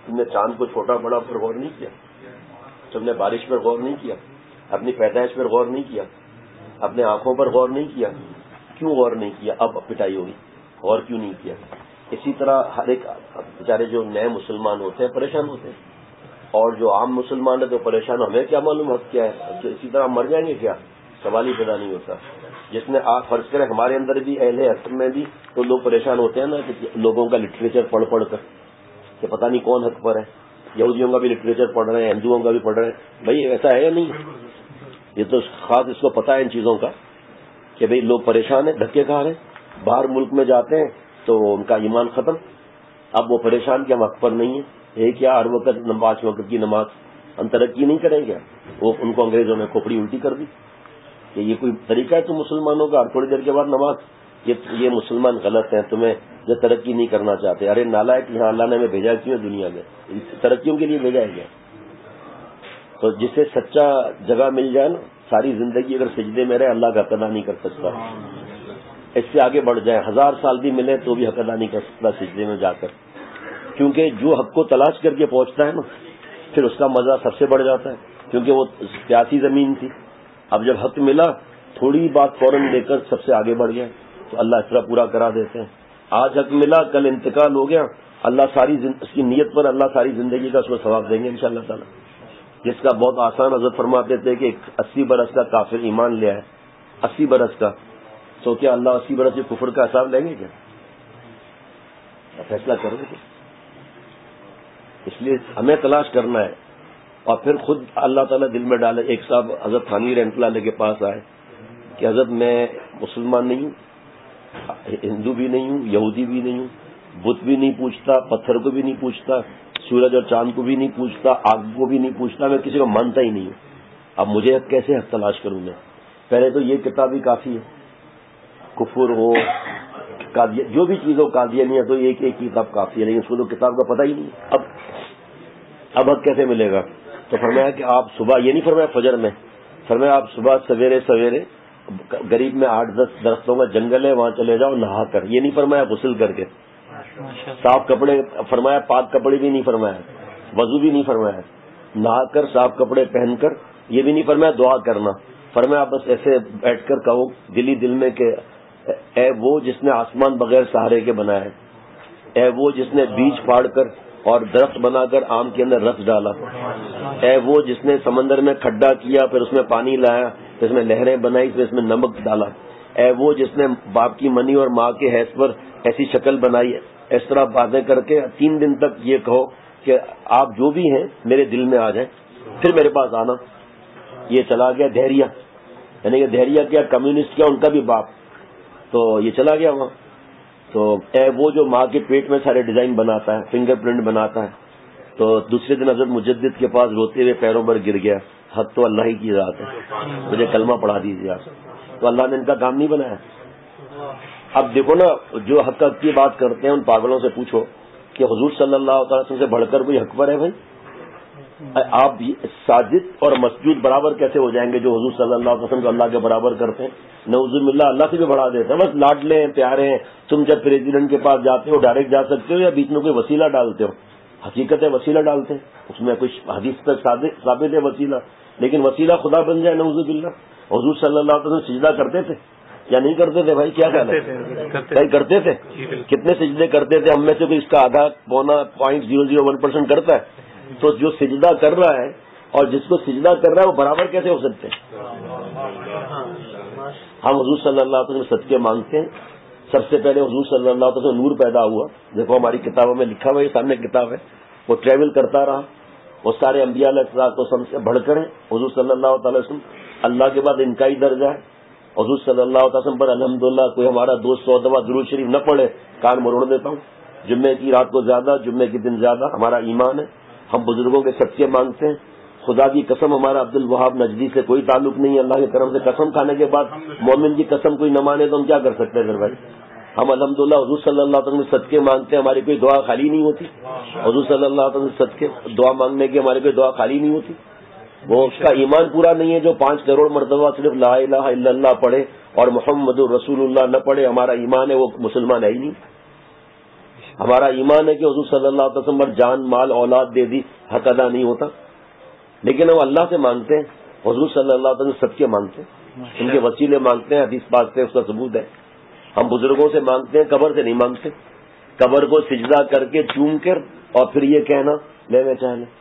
تم نے چاند کو چھوٹا بڑا پر غور نہیں کیا؟ تم نے بارش پر غور نہیں کیا؟ اپنی پیدائش پر غور نہیں کیا؟ اپنے آنکھوں پر غور نہیں کیا؟ کیوں غور نہیں کیا؟ اب پٹائی ہوگی، غور کیوں نہیں کیا؟ اسی طرح ہر ایک بیچارے جو نئے مسلمان ہوتے ہیں پریشان ہوتے ہیں، اور جو عام مسلمان ہے تو پریشان، ہمیں کیا معلوم حق کیا ہے، اسی طرح مر جائیں گے کیا؟ سوال ہی پیدا نہیں ہوتا. جس میں آپ فرض کریں ہمارے اندر بھی اہل حق میں بھی تو لوگ پریشان ہوتے ہیں نا کہ لوگوں کا لٹریچر پڑھ کر کہ پتہ نہیں کون حق پر ہے. یہودیوں کا بھی لٹریچر پڑھ رہے ہیں، ہندوؤں کا بھی پڑھ رہے ہیں. بھائی ایسا ہے یا نہیں؟ یہ تو خاص اس کو پتہ ہے ان چیزوں کا کہ بھئی لوگ پریشان ہیں، دھکے کھا رہے ہیں، باہر ملک میں جاتے ہیں تو ان کا ایمان ختم. اب وہ پریشان کہ ہم حق پر نہیں ہیں، یہ کیا ہر وقت 5 وقت کی نماز، ہم ترقی نہیں کریں گے؟ وہ ان کو انگریزوں نے کھوپڑی الٹی کر دی کہ یہ کوئی طریقہ ہے تو مسلمانوں کا ہر تھوڑی دیر کے بعد نماز؟ یہ مسلمان غلط ہیں، تمہیں جو ترقی نہیں کرنا چاہتے. ارے نالائق، یہاں اللہ نے ہمیں بھیجا کیوں ہے دنیا میں؟ ترقیوں کے لیے بھیجا ہے کیا؟ تو جسے سچا جگہ مل جائے نا، ساری زندگی اگر سجدے میں رہے اللہ کا حق ادا نہیں کر سکتا. اس سے آگے بڑھ جائے 1000 سال بھی ملے تو بھی حق ادا نہیں کر سکتا سجدے میں جا کر، کیونکہ جو حق کو تلاش کر کے پہنچتا ہے نا پھر اس کا مزہ سب سے بڑھ جاتا ہے، کیونکہ وہ پیاسی زمین تھی. اب جب حق ملا تھوڑی بات فوراً لے کر سب سے آگے بڑھ گیا تو اللہ اس طرح پورا کرا دیتے ہیں. آج حق ملا کل انتقال ہو گیا، اللہ اس کی نیت پر اللہ ساری زندگی کا اس کو ثواب دیں گے انشاءاللہ تعالی. جس کا بہت آسان حضرت فرماتے تھے کہ 80 برس کا کافر ایمان لیا ہے، 80 برس کا، تو کیا اللہ 80 برس کے کفر کا حساب لیں گے کیا؟ فیصلہ کرو گے. اس لیے ہمیں تلاش کرنا ہے اور پھر خود اللہ تعالیٰ دل میں ڈالے. ایک صاحب حضرت تھانوی رحمۃ اللہ علیہ کے پاس آئے کہ حضرت میں مسلمان نہیں ہوں، ہندو بھی نہیں ہوں، یہودی بھی نہیں ہوں، بت بھی نہیں پوچھتا، پتھر کو بھی نہیں پوچھتا، سورج اور چاند کو بھی نہیں پوچھتا، آگ کو بھی نہیں پوچھتا، میں کسی کو مانتا ہی نہیں ہوں. اب مجھے کیسے حق تلاش کروں میں؟ پہلے تو یہ کتاب ہی کافی ہے، کفر ہو جو بھی چیز ہو، قادیانیت تو ایک کتاب کافی ہے، لیکن اس کو تو کتاب کا پتہ ہی نہیں. اب حق کیسے ملے گا؟ تو فرمایا کہ آپ صبح، یہ نہیں فرمایا فجر میں، فرمایا آپ صبح سویرے غریب میں 8-10 درختوں کا جنگل ہے وہاں چلے جاؤ نہا کر. یہ نہیں فرمایا غسل کر کے، صاف کپڑے فرمایا، پاک کپڑے بھی نہیں فرمایا، وضو بھی نہیں فرمایا، نہا کر صاف کپڑے پہن کر. یہ بھی نہیں فرمایا دعا کرنا، فرمایا بس ایسے بیٹھ کر کہو دلی دل میں کہ اے وہ جس نے آسمان بغیر سہارے کے بنایا ہے، اے وہ جس نے بیج پھاڑ کر اور درخت بنا کر آم کے اندر رس ڈالا، اے وہ جس نے سمندر میں کھڈا کیا پھر اس میں پانی لایا پھر اس میں لہریں بنائی پھر اس میں نمک ڈالا، اے وہ جس نے باپ کی منی اور ماں کے حیض پر ایسی شکل بنائی. اس طرح باتیں کر کے 3 دن تک یہ کہو کہ آپ جو بھی ہیں میرے دل میں آ جائیں پھر میرے پاس آنا. یہ چلا گیا دہریا، یعنی کہ دہریا کیا کمیونسٹ کیا ان کا بھی باپ، تو یہ چلا گیا وہاں. تو اے وہ جو ماں کے پیٹ میں سارے ڈیزائن بناتا ہے، فنگر پرنٹ بناتا ہے. تو دوسرے دن حضرت مجدد کے پاس روتے ہوئے پیروں پر گر گیا، حق تو اللہ ہی کی ذات ہے، مجھے کلمہ پڑھا دیجیے آپ. تو اللہ نے ان کا کام نہیں بنایا. اب دیکھو نا، جو حق کی بات کرتے ہیں ان پاگلوں سے پوچھو کہ حضور صلی اللہ تعالی وسلم سے بڑھ کر کوئی حق پر ہے بھائی؟ آپ ساجد اور مسجود برابر کیسے ہو جائیں گے جو حضور صلی اللہ علیہ وسلم کو اللہ کے برابر کرتے ہیں؟ نعوذ باللہ اللہ سے بھی بڑھا دیتے ہیں. بس لاڈلے ہیں، پیارے ہیں. تم جب پریزیڈنٹ کے پاس جاتے ہو ڈائریکٹ جا سکتے ہو یا بیچ میں کوئی وسیلہ ڈالتے ہو؟ حقیقت ہے وسیلہ ڈالتے ہیں، اس میں کچھ حدیث تک ثابت ہے وسیلہ، لیکن وسیلہ خدا بن جائے نعوذ باللہ. حضور صلی اللہ علیہ وسلم سجدہ کرتے تھے یا نہیں کرتے تھے بھائی؟ کیا خیال ہے؟ کرتے تھے. کتنے سجدے کرتے تھے؟ ہم میں سے کوئی اس کا آدھا پونا 0.001% کرتا ہے. تو جو سجدہ کر رہا ہے اور جس کو سجدہ کر رہا ہے وہ برابر کیسے ہو سکتے ہیں؟ ہم حضور صلی اللہ علیہ وسلم صدقے مانگتے ہیں. سب سے پہلے حضور صلی اللہ علیہ وسلم نور پیدا ہوا. دیکھو ہماری کتابوں میں لکھا ہوا ہے، سامنے کتاب ہے. وہ ٹریول کرتا رہا، وہ سارے انبیاء علیہ السلام سے بڑھ کر ہیں. حضور صلی اللہ تعالی وسلم اللہ کے بعد ان کا ہی درجہ ہے. حضور صلی اللہ علیہ وسلم پر الحمدللہ کوئی ہمارا 200 دفعہ درود شریف نہ پڑھے کان مروڑ دیتا ہوں. جمعے کی رات کو زیادہ، جمعے کے دن زیادہ. ہمارا ایمان ہے. ہم بزرگوں کے صدقے مانگتے ہیں. خدا کی قسم ہمارا عبد الوہاب نجدی سے کوئی تعلق نہیں ہے. اللہ کے کرم سے قسم کھانے کے بعد مومن کی قسم کوئی نہ مانے تو ہم کیا کر سکتے ہیں پھر بھائی؟ ہم الحمدللہ حضور صلی اللہ علیہ وسلم صدقے مانگتے ہیں، ہماری کوئی دعا خالی نہیں ہوتی. حضور صلی اللہ علیہ وسلم صدقے دعا مانگنے کی ہماری کوئی دعا خالی نہیں ہوتی. وہ اس کا ایمان پورا نہیں ہے جو 5 کروڑ مرتبہ صرف لا الہ الا اللہ پڑھے اور محمد رسول اللہ نہ پڑھے. ہمارا ایمان ہے وہ مسلمان ہے ہی نہیں. ہمارا ایمان ہے کہ حضور صلی اللہ علیہ وسلم پر جان مال اولاد دے دی حق ادا نہیں ہوتا، لیکن ہم اللہ سے مانگتے ہیں، حضور صلی اللہ علیہ وسلم سب کے مانگتے ہیں، ان کے وسیلے مانگتے ہیں، حدیث پاک سے اس کا ثبوت ہے۔ ہم بزرگوں سے مانگتے ہیں، قبر سے نہیں مانگتے۔ قبر کو سجدہ کر کے چوم کر اور پھر یہ کہنا لے میں چاہ لیں،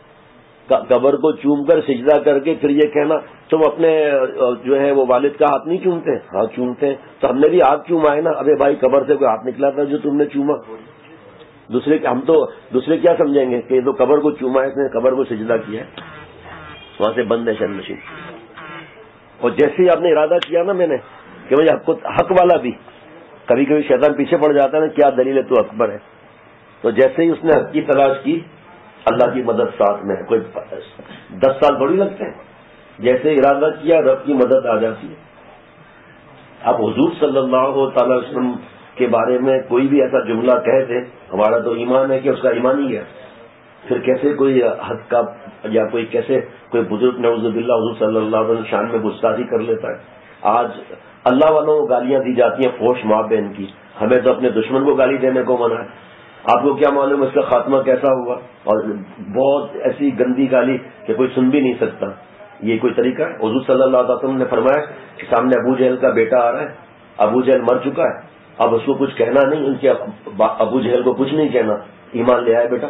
قبر کو چوم کر سجدہ کر کے پھر یہ کہنا تم اپنے جو ہے وہ والد کا ہاتھ نہیں چومتے؟ ہاں چومتے ہیں، تو ہم نے بھی ہاتھ چوما ہے نا۔ ابے بھائی قبر سے کوئی ہاتھ نکلا تھا جو تم نے چوما؟ ہم تو دوسرے کیا سمجھیں گے کہ یہ تو قبر کو چوما ہے، اس نے قبر کو سجدہ کیا ہے، وہاں سے بند ہے شن مشین۔ اور جیسے ہی آپ نے ارادہ کیا نا میں نے کہ بھائی حق والا بھی، کبھی کبھی شیطان پیچھے پڑ جاتا ہے نا، کیا دلیل ہے تو اکبر ہے، تو جیسے ہی اس نے حق کی تلاش کی، اللہ کی مدد ساتھ میں، کوئی 10 سال تھوڑی لگتے ہیں، جیسے ارادہ کیا رب کی مدد آ جاتی ہے۔ اب حضور صلی اللہ تعالی وسلم کے بارے میں کوئی بھی ایسا جملہ کہہ دے، ہمارا تو ایمان ہے کہ اس کا ایمان ہی ہے، پھر کیسے کوئی حق کا یا کوئی بزرگ نعوذ باللہ حضور صلی اللہ علیہ وسلم شان میں گستاخی کر لیتا ہے۔ آج اللہ والوں کو گالیاں دی جاتی ہیں فوش ماں بہن کی، ہمیں تو اپنے دشمن کو گالی دینے کو منع ہے۔ آپ کو کیا معلوم اس کا خاتمہ کیسا ہوا؟ اور بہت ایسی گندی گالی کہ کوئی سن بھی نہیں سکتا۔ یہ کوئی طریقہ ہے؟ حضور صلی اللہ علیہ وسلم نے فرمایا کہ سامنے ابو جہل کا بیٹا آ رہا ہے، ابو جہل مر چکا ہے، اب اس کو کچھ کہنا نہیں، ان کے ابو جہل کو کچھ نہیں کہنا، ایمان لے آئے بیٹا۔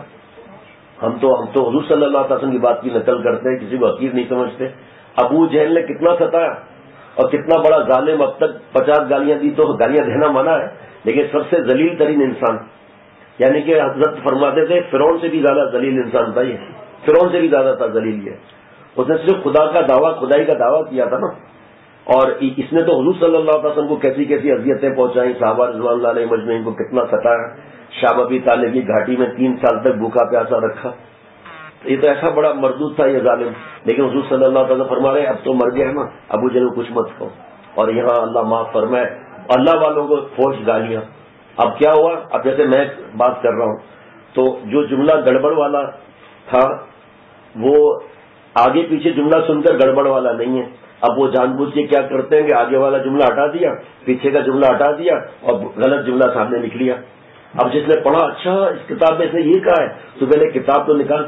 ہم تو حضور صلی اللہ علیہ وسلم کی بات کی نقل کرتے ہیں، کسی کو حقیر نہیں سمجھتے۔ ابو جہل نے کتنا ستایا اور کتنا بڑا ظالم، اب تک 50 گالیاں دی، تو گالیاں دینا منع ہے، لیکن سب سے ذلیل ترین انسان، یعنی کہ حضرت فرماتے تھے فرعون سے بھی زیادہ ذلیل انسان تھا یہ، فرعون سے بھی زیادہ تھا ذلیل یہ۔ اس نے صرف خدا کا دعویٰ، خدائی کا دعویٰ کیا تھا نا، اور اس نے تو حضور صلی اللہ علیہ وسلم کو کیسی کیسی اذیتیں پہنچائیں، صحابہ رضوان اللہ علیہ مجمعین کو کتنا ستایا، شام ابی طالب کی گھاٹی میں 3 سال تک بھوکا پیاسا رکھا۔ یہ تو ایسا بڑا مردود تھا یہ ظالم، لیکن حضور صلی اللہ علیہ وسلم فرما رہے اب تو مر گیا نا، ابو جہل کچھ مت کہو، اور یہاں اللہ معاف فرمائے اللہ والوں کو فوش گالیاں۔ اب کیا ہوا؟ اب جیسے میں بات کر رہا ہوں تو جو جملہ گڑبڑ والا تھا وہ آگے پیچھے جملہ سن کر گڑبڑ والا نہیں ہے، اب وہ جان بوجھ کے کیا کرتے ہیں کہ آگے والا جملہ ہٹا دیا، پیچھے کا جملہ ہٹا دیا اور غلط جملہ سامنے لکھ لیا۔ اب جس نے پڑھا اچھا اس کتاب میں سے یہ کہا ہے، تو پہلے کتاب تو نکال،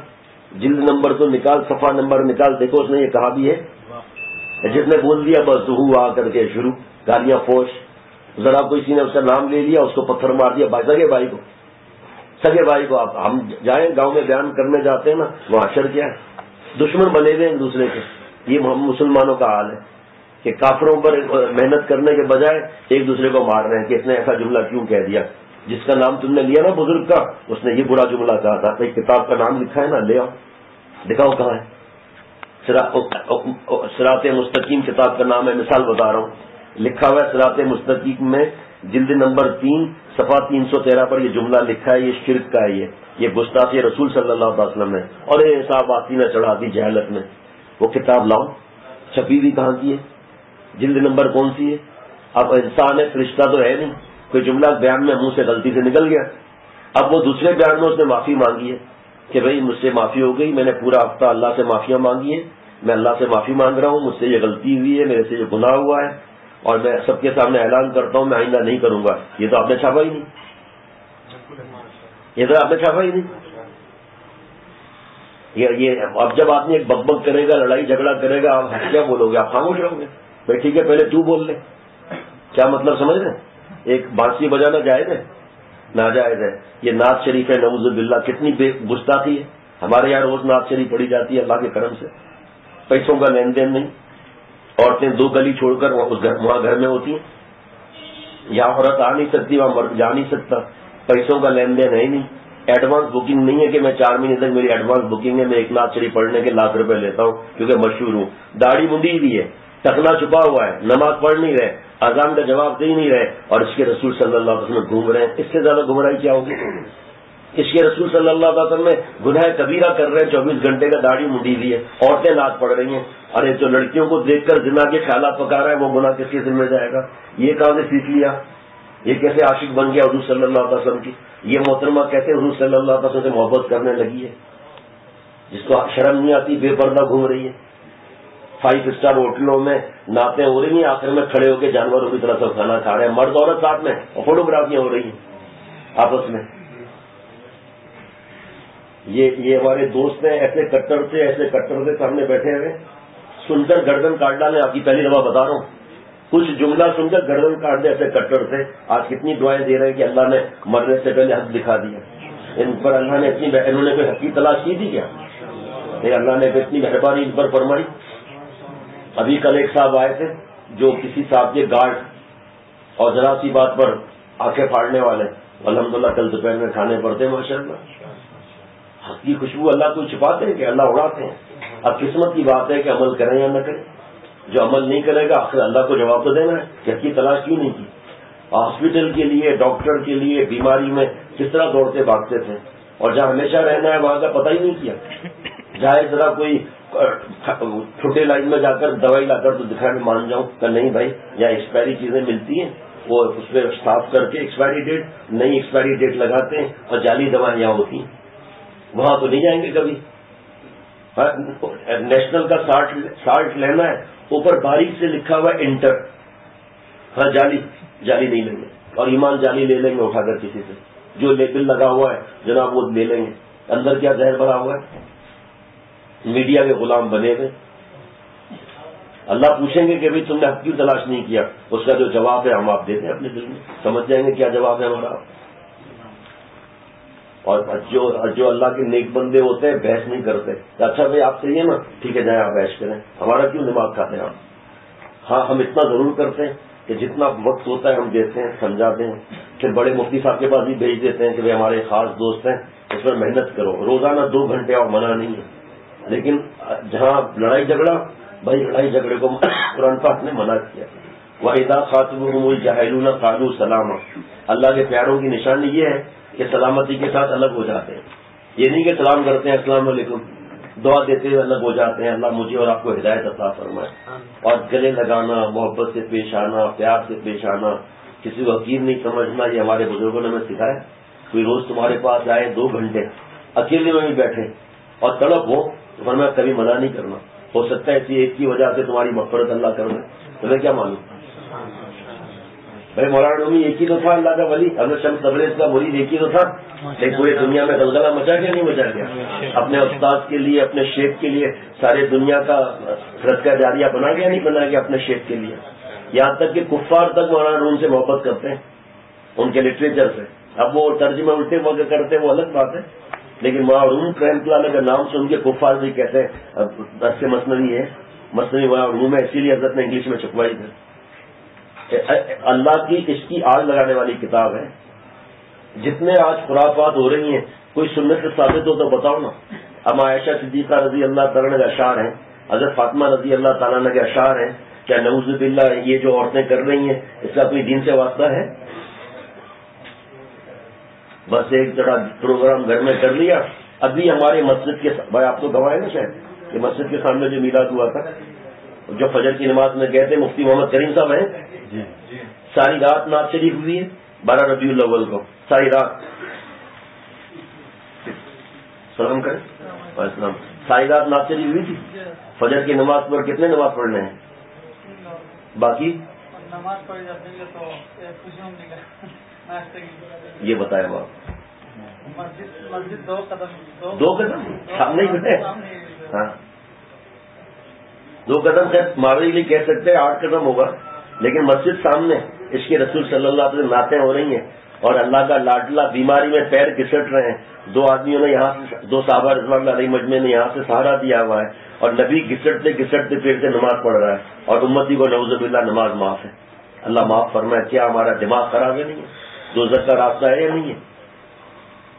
جلد نمبر تو نکال، صفحہ نمبر نکال، دیکھو اس نے یہ کہا بھی ہے۔ جس نے بول دیا بس آ کر کے شروع گالیاں فوش، ذرا کسی نے اس کا نام لے لیا، اس کو پتھر مار دیا، سگے بھائی کو آپ ہم جائیں گاؤں میں بیان کرنے جاتے ہیں نا، وہاں شر کیا ہے، دشمن بنے ہوئے ایک دوسرے کے۔ یہ مسلمانوں کا حال ہے کہ کافروں پر محنت کرنے کے بجائے ایک دوسرے کو مار رہے ہیں کہ اس نے ایسا جملہ کیوں کہہ دیا، جس کا نام تم نے لیا نا بزرگ کا، اس نے یہ برا جملہ کہا تھا، بھائی کتاب کا نام لکھا ہے نا، لے آؤ دکھاؤ کہاں ہے۔ صراط مستقیم کتاب کا نام ہے، مثال بتا رہا ہوں، لکھا ہوا ہے صراط مستقیم میں جلد نمبر 3 صفحہ 313 پر یہ جملہ لکھا ہے، یہ شرک کا ہے، یہ گستاخی رسول صلی اللہ علیہ وسلم ہے، اور یہ حساب آتی نہ چڑھا دی جہالت میں۔ وہ کتاب لاؤ، چھپی ہوئی کہاں کی ہے، جلد نمبر کون سی ہے؟ اب انسان ہے، فرشتہ تو ہے نہیں، کوئی جملہ بیان میں منہ سے غلطی سے نکل گیا، اب وہ دوسرے بیان میں اس نے معافی مانگی ہے کہ بھائی مجھ سے معافی ہو گئی، میں نے پورا ہفتہ اللہ سے معافیاں مانگی ہیں، میں اللہ سے معافی مانگ رہا ہوں، مجھ سے یہ غلطی ہوئی ہے، میرے سے یہ گناہ ہوا ہے، اور میں سب کے سامنے اعلان کرتا ہوں میں آئندہ نہیں کروں گا۔ یہ تو آپ نے چھاپا ہی نہیں، یہ تو آپ نے چھاپا ہی نہیں۔ یہ اب جب آدمی ایک بک کرے گا، لڑائی جھگڑا کرے گا، آپ کیا بولو گے؟ آپ خاموش رہو گے؟ بھائی ٹھیک ہے پہلے تو بول لے، کیا مطلب سمجھ رہے ہیں؟ ایک بانسری بجانا جائز ہے؟ ناجائز ہے۔ یہ نعت شریف ہے، نعوذ باللہ، کتنی بے گستاخی ہے۔ ہمارے یہاں روز نعت شریف پڑھی جاتی ہے اللہ کے کرم سے، پیسوں کا لین دین نہیں، عورتیں 2 گلی چھوڑ کر وہاں گھر میں ہوتی ہیں، یہاں عورت آ نہیں سکتی، وہاں مرد جا نہیں سکتا، پیسوں کا لین دین ہے ہی نہیں، ایڈوانس بکنگ نہیں ہے کہ میں 4 مہینے تک میری ایڈوانس بکنگ ہے، میں 1 لاکھ شریف پڑھنے کے لاکھ روپے لیتا ہوں کیونکہ مشہور ہوں، داڑھی مندی بھی ہے، ٹکنا چھپا ہوا ہے، نماز پڑھ نہیں رہے، اذان کا جواب دے نہیں رہے، اور اس کے رسول صلی اللہ علیہ وسلم گھوم رہے ہیں، اس سے زیادہ گمراہی کیا ہوگی؟ اس کے رسول صلی اللہ علیہ وسلم میں گناہ کبیرہ کر رہے ہیں، 24 گھنٹے کا داڑھی مڈی ہوئی ہے، عورتیں نعت پڑھ رہی ہیں، ارے جو لڑکیوں کو دیکھ کر زنا کے خیالات پکا رہا ہے وہ گناہ کس کے ذمہ جائے گا؟ یہ کہاں سے سیکھ لیا؟ یہ کیسے عاشق بن گیا حضور صلی اللہ علیہ وسلم کی؟ یہ محترمہ کیسے حضور صلی اللہ علیہ وسلم سے محبت کرنے لگی ہے، جس کو شرم نہیں آتی، بے پردہ گھوم رہی ہے، 5 اسٹار ہوٹلوں میں نعتیں ہو رہی ہیں، آخر میں کھڑے ہو کے جانوروں کی طرح سب کھانا کھا رہے ہیں، مرد عورت ساتھ میں، اور فوٹوگرافیاں ہو رہی ہیں آپس میں۔ یہ ہمارے دوست ہیں، ایسے کٹر سے سامنے بیٹھے ہوئے، سن کر گردن کاٹ ڈالیں. آپ کی پہلی دفعہ بتا رہا ہوں، کچھ جملہ سن کر گردن کاٹ دے ایسے کٹر سے. آج کتنی دعائیں دے رہے ہیں کہ اللہ نے مرنے سے پہلے حق دکھا دیا. ان پر اللہ نے انہوں نے کوئی حق کی تلاش کی تھی کیا؟ اللہ نے اتنی مہربانی ان پر فرمائی. ابھی کل ایک صاحب آئے تھے جو کسی صاحب کے گارڈ اور ذرا سی بات پر آنکھیں پھاڑنے والے، الحمدللہ کل دوپہر میں کھانے پڑتے ہیں ماشاءاللہ. حق کی خوشبو اللہ کو چھپاتے ہیں کہ اللہ اڑاتے ہیں. اب قسمت کی بات ہے کہ عمل کریں یا نہ کریں. جو عمل نہیں کرے گا آخر اللہ کو جواب تو دینا ہے کہ حق کی تلاش کیوں نہیں کی. ہاسپٹل کے لیے، ڈاکٹر کے لیے، بیماری میں کس طرح دوڑتے بھاگتے تھے، اور جہاں ہمیشہ رہنا ہے وہاں کا پتہ ہی نہیں کیا. جائے ذرا کوئی چھوٹے لائن میں جا کر دوائی لا کر تو دکھانے مان جاؤں کہ نہیں بھائی یہاں ایکسپائری چیزیں ملتی ہیں، وہ اس پہ صاف کر کے ایکسپائری ڈیٹ، نئی ایکسپائری ڈیٹ لگاتے ہیں، اور جعلی دوائیں یہاں ہوتی ہیں. وہاں تو نہیں جائیں گے کبھی. نیشنل کا سالٹ لینا ہے، اوپر باریک سے لکھا ہوا ہے انٹر. ہاں جعلی نہیں لیں گے. اور ایمان جعلی لے لیں گے اٹھا کر کسی سے. جو لیبل لگا ہوا ہے جناب وہ لے لیں گے. اندر کیا زہر بھرا ہوا ہے؟ میڈیا کے غلام بنے ہوئے. اللہ پوچھیں گے کہ بھائی تم نے حق کیوں تلاش نہیں کیا. اس کا جو جواب ہے ہم آپ دیتے ہیں اپنے دل میں، سمجھ جائیں گے کیا جواب ہے ہمارا. اور جو اللہ کے نیک بندے ہوتے ہیں بحث نہیں کرتے. اچھا بھائی آپ صحیح ہے نا، ٹھیک ہے جائیں آپ بحث کریں، ہمارا کیوں دماغ کھاتے ہیں آپ. ہاں ہم اتنا ضرور کرتے ہیں کہ جتنا وقت ہوتا ہے ہم دیتے ہیں، سمجھاتے ہیں. پھر بڑے مفتی صاحب کے پاس بھی بھیج دیتے ہیں کہ بھائی ہمارے خاص دوست ہیں، اس میں محنت کرو. روزانہ 2 گھنٹے اور منع نہیں ہے، لیکن جہاں لڑائی جھگڑا، بھائی لڑائی جھگڑے کو قرآن پاک نے منع کیا. وَإِذَا خَاطَبَهُمُ الْجَاهِلُونَ قَالُوا سَلَامًا. اللہ کے پیاروں کی نشانی یہ ہے کہ سلامتی کے ساتھ الگ ہو جاتے ہیں. یہ نہیں کہ سلام کرتے ہیں السلام علیکم، دعا دیتے ہوئے الگ ہو جاتے ہیں. اللہ مجھے اور آپ کو ہدایت عطا فرمائے. اور گلے لگانا، محبت سے پیش آنا، پیار سے پیش آنا، کسی کو حقیر نہیں سمجھنا، یہ ہمارے بزرگوں نے ہمیں سکھایا. کوئی روز تمہارے پاس آئے 2 گھنٹے اکیلے میں بھی بیٹھے اور تڑپ ہو تو فرمایا کبھی منع نہیں کرنا. ہو سکتا ہے اسی ایک کی وجہ سے تمہاری مغفرت اللہ کر دے. تمہیں کیا معلوم؟ بھائی مولانا رومی ایک ہی تو تھا اللہ کا ولی، حضرت شمس تبریز کا مرید ایک ہی تو تھا، لیکن پوری دنیا میں غلغلہ مچا گیا نہیں مچا گیا. اپنے استاد کے لیے، اپنے شیخ کے لیے سارے دنیا کا صدقہ جاریہ بنا گیا نہیں بنا گیا اپنے شیخ کے لیے. یہاں تک کہ کفار تک مولانا روم سے محبت کرتے ہیں، ان کے لٹریچر سے. اب وہ ترجمہ الٹے وقت کرتے ہیں وہ الگ بات ہے، لیکن مولانا روم رحمۃ اللہ علیہ کا نام سن کے کفار بھی کہتے ہیں بس سے مثنوی ہے، مثنوی مولانا روم ہے، اسی لیے حضرت نے انگلش میں چھپوائی تھی. اللہ کی اس کی آگ لگانے والی کتاب ہے. جتنے آج خرافات ہو رہی ہیں کوئی سنت سے ثابت ہو تو بتاؤ نا. اب عائشہ صدیقہ رضی اللہ تعالیٰ کے اشعار ہیں، حضرت فاطمہ رضی اللہ تعالیٰ کے اشعار ہیں. کیا نعوذ باللہ یہ جو عورتیں کر رہی ہیں اس کا کوئی دین سے واسطہ ہے؟ بس ایک طرح پروگرام گھر میں کر لیا. ابھی ہمارے مسجد کے بھائی آپ تو گواہ ہیں نا شاید کہ مسجد کے سامنے جو میلاد ہوا تھا، جو فجر کی نماز میں گئے تھے، مفتی محمد کریم صاحب ہیں، ساری رات نعت شریف ہوئی ہے 12 ربیع الاول کو، ساری رات. سلام کریں السلام. ساری رات نعت شریف ہوئی تھی. فجر کی نماز پر کتنے نماز پڑھنے ہیں باقی؟ نماز پڑھ جاتے ہیں یہ بتایا آپ. مسجد 2 قدم سامنے ہی بیٹھے. ہاں 2 قدم سے ہمارے لیے کہہ سکتے ہیں 8 قدم ہوگا، لیکن مسجد سامنے. اس کے رسول صلی اللہ علیہ وسلم نعتیں ہو رہی ہیں اور اللہ کا لاڈلا بیماری میں پیر گھسٹ رہے ہیں. 2 آدمیوں نے یہاں سے، 2 صحابہ رضوان اللہ علیہ مجمع نے یہاں سے سہارا دیا ہوا ہے، اور نبی گھسٹتے گھسٹتے پیر سے نماز پڑھ رہا ہے، اور امتی کو نعوذ باللہ نماز معاف ہے. اللہ معاف فرمائے. کیا ہمارا دماغ خراب ہے؟ نہیں ہے. دوزخ کا راستہ ہے یا نہیں ہے؟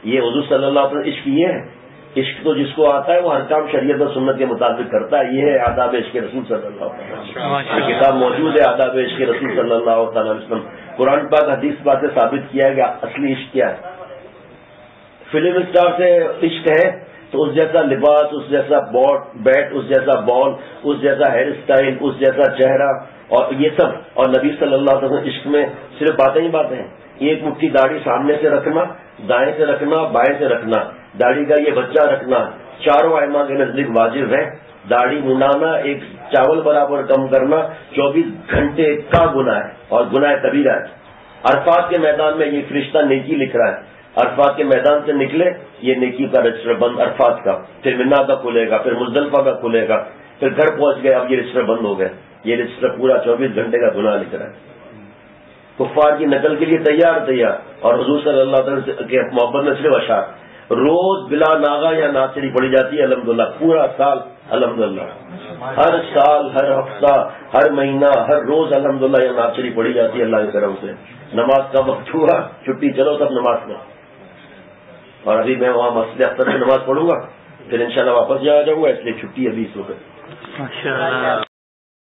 یہ حضور صلی اللہ علیہ وسلم عشق یہ ہے. عشق تو جس کو آتا ہے وہ ہر کام شریعت و سنت کے مطابق کرتا ہے. یہ ہے آداب عشق رسول صلی اللہ علیہ وسلم. یہ کتاب موجود ہے آداب عشق رسول صلی اللہ تعالی وسلم. قرآن پاک حدیث پاک سے ثابت کیا ہے کہ اصلی عشق کیا ہے. فلم اسٹار سے عشق ہے تو اس جیسا لباس، اس جیسا بیٹ، اس جیسا بال، اس جیسا ہیئر اسٹائل، اس جیسا چہرہ، اور یہ سب. اور نبی صلی اللہ علیہ وسلم عشق میں صرف باتیں ہی باتیں ہیں. ایک مٹھی داڑھی سامنے سے رکھنا، دائیں سے رکھنا، بائیں سے رکھنا، داڑھی کا یہ بچہ رکھنا 4 ائمہ کے نزدیک واجب ہے. داڑھی منڈانا، ایک چاول برابر کم کرنا 24 گھنٹے کا گناہ ہے اور گناہ کبیرہ ہے. عرفات کے میدان میں یہ فرشتہ نیکی لکھ رہا ہے. عرفات کے میدان سے نکلے یہ نیکی کا رجسٹر بند عرفات کا، پھر منا کا کھلے گا، پھر مزدلفہ کا کھلے گا، پھر گھر پہنچ گئے، اب یہ رجسٹر بند ہو گئے، یہ رجسٹر پورا 24 گھنٹے کا گناہ لکھ رہا ہے. کفار کی نقل کے لیے تیار اور حضور صلی اللہ علیہ وسلم کے محبت میں صرف اشعار روز بلا ناغا یا ناصری پڑھی جاتی ہے الحمدللہ، پورا سال الحمدللہ، ہر سال، ہر ہفتہ، ہر مہینہ، ہر روز الحمدللہ یا ناصری پڑھی جاتی ہے اللہ کے کرم سے. نماز کا وقت ہوا، چھٹی، چلو سب نماز میں. اور ابھی میں وہاں مسجد اختر میں نماز پڑھوں گا، پھر انشاءاللہ واپس جا جاؤں گا، اس لیے چھٹی ابھی اس وقت.